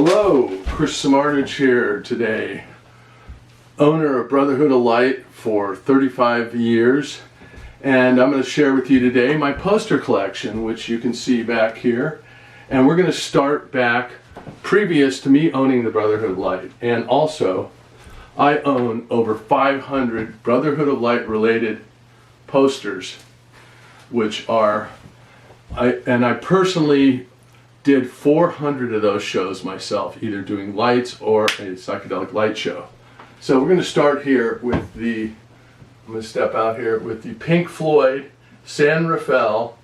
Hello, Chris Samartage here today, owner of Brotherhood of Light for 35 years, and I'm going to share with you today my poster collection, which you can see back here. And we're going to start back previous to me owning the Brotherhood of Light, and also I own over 500 Brotherhood of Light related posters, which are, I personally did 400 of those shows myself, either doing lights or a psychedelic light show. So we're going to start here with I'm going to step out here with the Pink Floyd San Rafael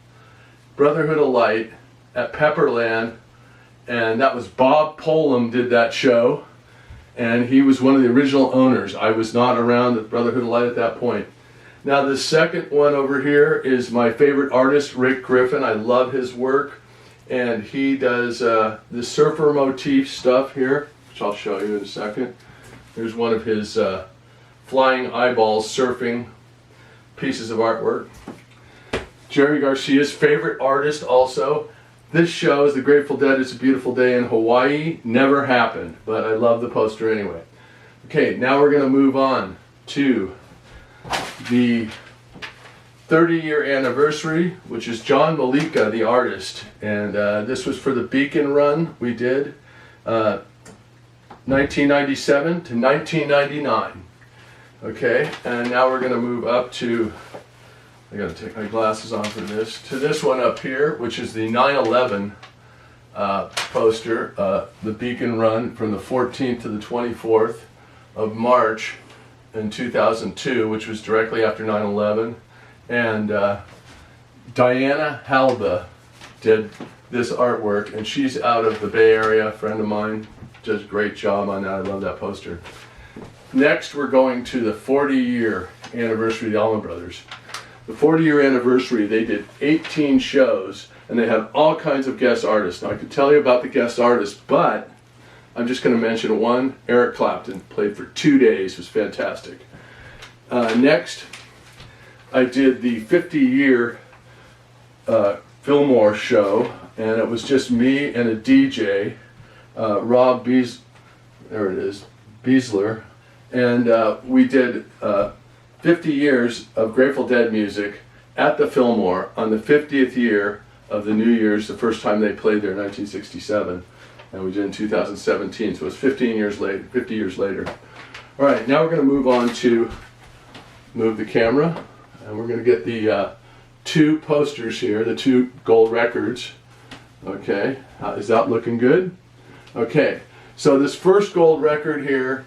Brotherhood of Light at Pepperland, and that was Bob Polam did that show, and he was one of the original owners. I was not around at Brotherhood of Light at that point. Now the second one over here is my favorite artist, Rick Griffin. I love his work. And he does the surfer motif stuff here, which I'll show you in a second. Here's one of his flying eyeballs surfing pieces of artwork. Jerry Garcia's favorite artist also. This show is The Grateful Dead, It's a Beautiful Day in Hawaii. Never happened, but I love the poster anyway. Okay, now we're going to move on to the 30-year anniversary, which is John Malika, the artist, and this was for the Beacon run we did, 1997 to 1999. Okay, and now we're going to move up to, I got to take my glasses on for this, to this one up here, which is the 9/11 poster, the Beacon run from the 14th to the 24th of March in 2002, which was directly after 9/11. And Diana Halba did this artwork, and she's out of the Bay Area, a friend of mine. Does a great job on that. I love that poster. Next, we're going to the 40-year anniversary of the Allman Brothers. The 40-year anniversary, they did 18 shows, and they had all kinds of guest artists. Now, I could tell you about the guest artists, but I'm just going to mention one. Eric Clapton played for 2 days. It was fantastic. Next, I did the 50-year Fillmore show, and it was just me and a DJ, Rob Beasler, and we did 50 years of Grateful Dead music at the Fillmore on the 50th year of the New Year's, the first time they played there in 1967, and we did in 2017, so it was 50 years later. All right, now we're going to move on to move the camera. And we're going to get the two posters here, the two gold records. Okay, is that looking good? Okay, so this first gold record here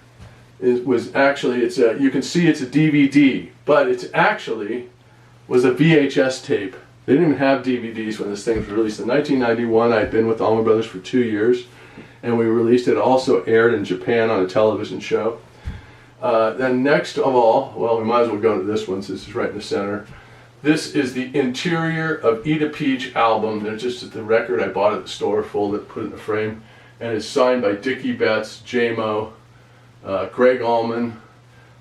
was actually, you can see it's a DVD, but it's actually was a VHS tape. They didn't even have DVDs when this thing was released. In 1991, I had been with Allman Brothers for 2 years, and we released it. It also aired in Japan on a television show. Then next of all, well, we might as well go to this one since it's right in the center. This is the interior of Eat a Peach album. There's just the record I bought at the store, folded, put it in the frame, and it's signed by Dickie Betts, J-Mo, Greg Allman,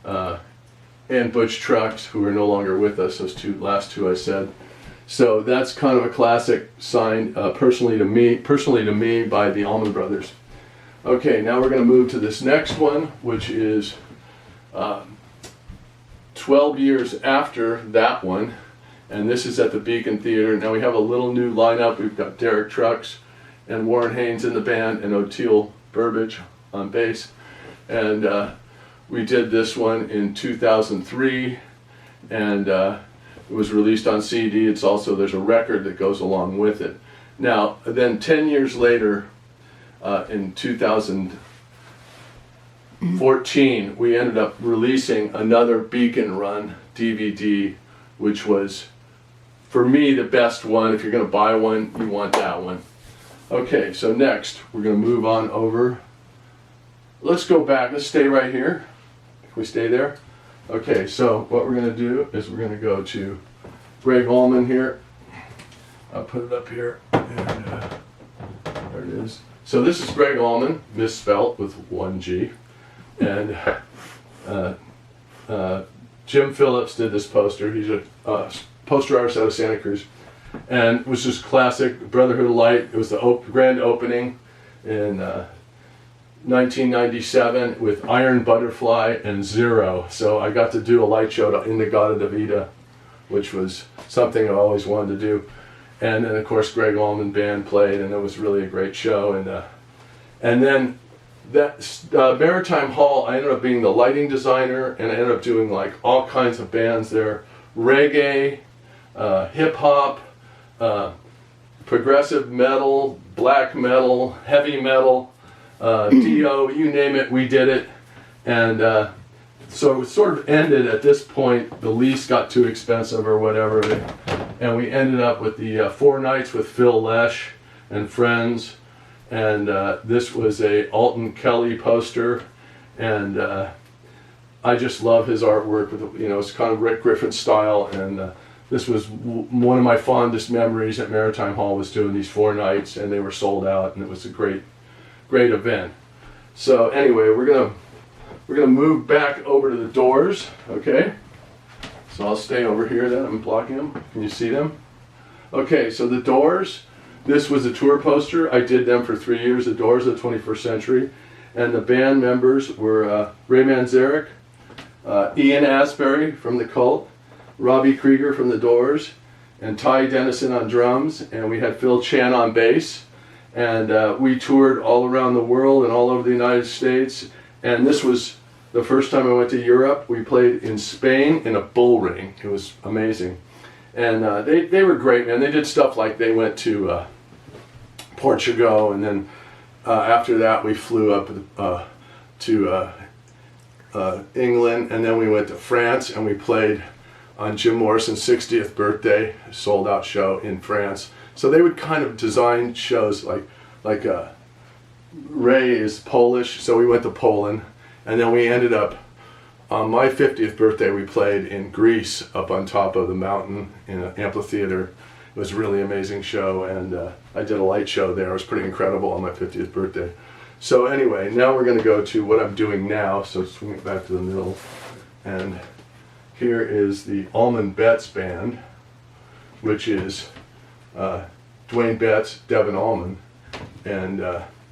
and Butch Trucks, who are no longer with us. Those last two I said. So that's kind of a classic, signed personally to me by the Allman Brothers. Okay, now we're going to move to this next one, which is 12 years after that one, and this is at the Beacon Theater. Now we have a little new lineup. We've got Derek Trucks and Warren Haynes in the band and O'Teal Burbage on bass, and we did this one in 2003, and it was released on CD. It's also, there's a record that goes along with it. Now then 10 years later, in 2014, we ended up releasing another Beacon Run DVD, which was, for me, the best one. If you're going to buy one, you want that one. Okay, so next, we're going to move on over. Let's go back. Let's stay right here. Can we stay there? Okay, so what we're going to do is we're going to go to Greg Allman here. I'll put it up here, and there it is. So this is Greg Allman, misspelt with one G, and Jim Phillips did this poster. He's a poster artist out of Santa Cruz, and it was just classic Brotherhood of Light. It was the grand opening in 1997 with Iron Butterfly and Zero. So I got to do a light show in the Gata Vida, which was something I always wanted to do. And then of course Greg Allman Band played, and it was really a great show. And then that Maritime Hall, I ended up being the lighting designer, and I ended up doing like all kinds of bands there: reggae, hip hop, progressive metal, black metal, heavy metal, Dio, you name it, we did it. And so it sort of ended at this point. The lease got too expensive or whatever, and we ended up with the 4 nights with Phil Lesh and friends. And this was a Alton Kelly poster, and I just love his artwork. With, you know, it's kind of Rick Griffin style, and this was one of my fondest memories at Maritime Hall, was doing these 4 nights, and they were sold out, and it was a great event. So anyway, we're gonna move back over to the Doors. Okay, so I'll stay over here. Then I'm blocking them. Can you see them? Okay, so the Doors. This was a tour poster. I did them for 3 years, the Doors of the 21st Century. And the band members were Ray Manzarek, Ian Astbury from The Cult, Robbie Krieger from the Doors, and Ty Dennison on drums. And we had Phil Chan on bass. And we toured all around the world and all over the United States. And this was the first time I went to Europe. We played in Spain in a bull ring. It was amazing. And they were great, man. They did stuff like they went to Portugal, and then after that we flew up to England, and then we went to France, and we played on Jim Morrison's 60th birthday, sold out show in France. So they would kind of design shows like Ray is Polish, so we went to Poland, and then we ended up on my 50th birthday, we played in Greece up on top of the mountain in an amphitheater. It was a really amazing show, and I did a light show there. It was pretty incredible on my 50th birthday. So anyway, now we're going to go to what I'm doing now, so swing it back to the middle. And here is the Allman Betts Band, which is Dwayne Betts, Devin Allman, and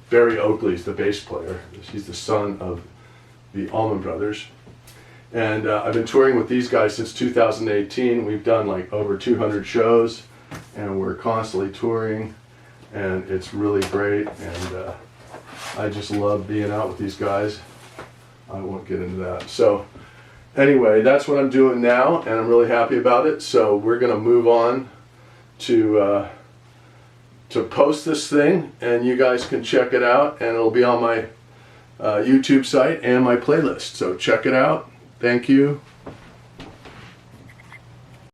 Barry Oakley's the bass player. He's the son of the Allman Brothers. And I've been touring with these guys since 2018. We've done like over 200 shows, and we're constantly touring, and it's really great. And I just love being out with these guys. I won't get into that. So anyway, that's what I'm doing now, and I'm really happy about it. So we're gonna move on to post this thing, and you guys can check it out, and it'll be on my YouTube site and my playlist. So check it out. Thank you.